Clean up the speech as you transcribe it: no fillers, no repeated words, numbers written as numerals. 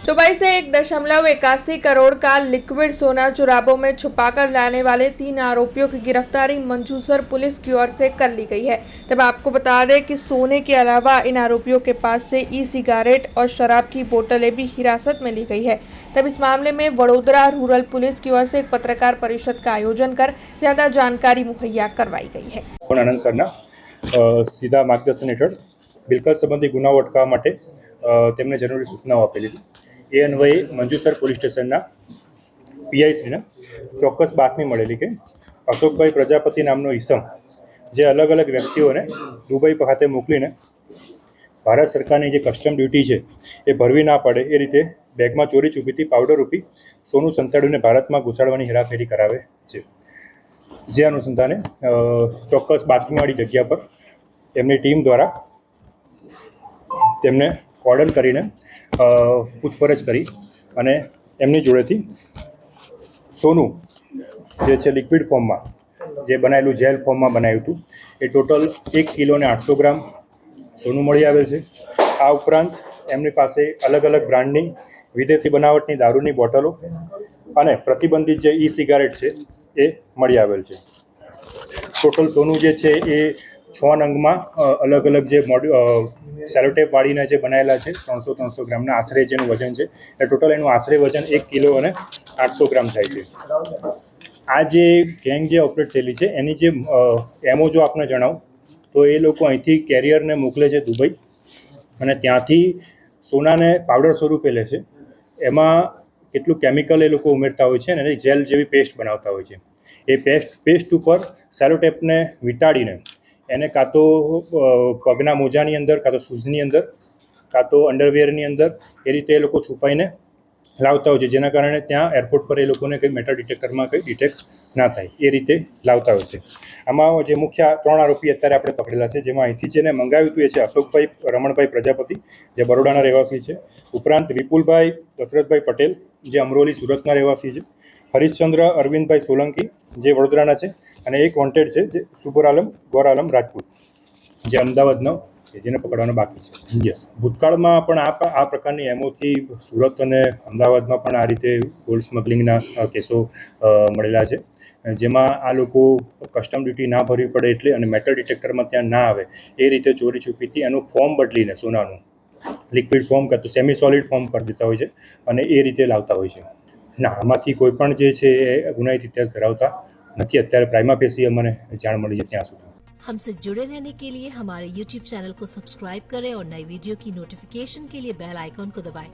Dubai से 1.81 करोड़ का liquid सोना चुराबों में छुपाकर लाने वाले 3 आरोपियों की गिरफ्तारी मंजूसर पुलिस की ओर से कर ली गई है। तब आपको बता दें कि सोने के अलावा इन आरोपियों के पास से ई सिगारेट और शराब की बोतलें भी हिरासत में ली गई है। तब इस मामले में वडोदरा रूरल पुलिस की ओर से एक पत्रकार परिषद का आयोजन कर ज्यादा जानकारी मुहैया करवाई गई है। आनंद सરના સીધા માર્ગદર્શન હેઠળ બિલકત સંબંધી ગુનાઓ અટકાવવા માટે તેમને જરૂરી સૂચનાઓ આપેલી હતી। એ અન્વયે મંજુસર પોલીસ સ્ટેશનના પીઆઈશ્રીને ચોક્કસ બાતમી મળેલી કે અશોકભાઈ પ્રજાપતિ નામનો ઈસમ જે અલગ અલગ વ્યક્તિઓને દુબઈ ખાતે મોકલીને ભારત સરકારની જે કસ્ટમ ડ્યુટી છે એ ભરવી ના પડે એ રીતે બેગમાં ચોરી છુપીથી પાવડર રૂપી સોનું સંતાડીને ભારતમાં ઘુસાડવાની હેરાફેરી કરાવે છે। જે અનુસંધાને ચોક્કસ બાતમીવાળી જગ્યા પર એમની ટીમ દ્વારા તેમને કોર્ડન કરીને પૂછપરછ કરી અને એમની જોડેથી સોનું જે છે લિક્વિડ ફોર્મમાં જે બનાવેલું જેલ ફોર્મમાં બનાવ્યું હતું એ ટોટલ 1 કિલો ને 800 ગ્રામ સોનું મળી આવેલ છે। આ ઉપરાંત એમની પાસે અલગ અલગ બ્રાન્ડની વિદેશી બનાવટની દારૂની બોટલો અને પ્રતિબંધિત જે ઈ સિગારેટ છે એ મળી આવેલ છે। ટોટલ સોનું જે છે એ 6 નંગમાં અલગ અલગ જે સેલોટેપ વાળીને જે બનાવેલા છે 300 ગ્રામના આશરે જેનું વજન છે એ ટોટલ એનું આશરે વજન 1 કિલો અને 800 ગ્રામ થાય છે। આ જે ગેંગ જે ઓપરેટ થયેલી છે એની જે એમઓ જો આપને જણાવું તો એ લોકો અહીંથી કેરિયરને મોકલે છે દુબઈ અને ત્યાંથી સોનાને પાવડર સ્વરૂપે લે છે। એમાં કેટલું કેમિકલ એ લોકો ઉમેરતા હોય છે અને એની જેલ જેવી પેસ્ટ બનાવતા હોય છે। એ પેસ્ટ ઉપર સેલોટેપને વીંટાળીને એને કાં તો પગના મોજાની અંદર, કાં તો શૂઝની અંદર, કાં તો અંડરવેરની અંદર એ રીતે એ લોકો છુપાઈને લાવતા હોય છે, જેના કારણે ત્યાં એરપોર્ટ પર એ લોકોને કંઈ મેટલ ડિટેક્ટરમાં કંઈ ડિટેક્ટ ના થાય એ રીતે લાવતા હોય છે। આમાં જે મુખ્ય 3 આરોપી અત્યારે આપણે પકડેલા છે, જેમાં અહીંથી જેને મંગાવ્યું હતું એ છે અશોકભાઈ રમણભાઈ પ્રજાપતિ જે બરોડાના રહેવાસી છે, ઉપરાંત વિપુલભાઈ દશરથભાઈ પટેલ જે અમરોલી સુરતના રહેવાસી છે, હરીશચંદ્ર અરવિંદભાઈ સોલંકી જે વડોદરાના છે અને એક વોન્ટેડ છે જે સુબર ગોર આલમ રાજપૂત જે અમદાવાદનો છે, જેને પકડવાનો બાકી છે। યસ, ભૂતકાળમાં પણ આ પ્રકારની એમઓથી સુરત અને અમદાવાદમાં પણ આ રીતે ગોલ્ડ સ્મગલિંગના કેસો મળેલા છે, જેમાં આ લોકો કસ્ટમ ડ્યુટી ના ભરવી પડે એટલે અને મેટલ ડિટેક્ટરમાં ત્યાં ના આવે એ રીતે ચોરી છુપીથી એનું ફોર્મ બદલીને સોનાનું લિક્વિડ ફોર્મ કાં તો સેમી સોલિડ ફોર્મ કરી દેતા હોય છે અને એ રીતે લાવતા હોય છે। ના, આમાંથી કોઈ પણ જે છે એ ગુનાહિત ઇતિહાસ ધરાવતા નથી। અત્યારે પ્રાઇમા ફેસી અમને જાણ મળી છે ત્યાં સુધી। हमसे जुड़े रहने के लिए हमारे YouTube चैनल को सब्सक्राइब करें और नई वीडियो की नोटिफिकेशन के लिए बेल आइकॉन को दबाएं।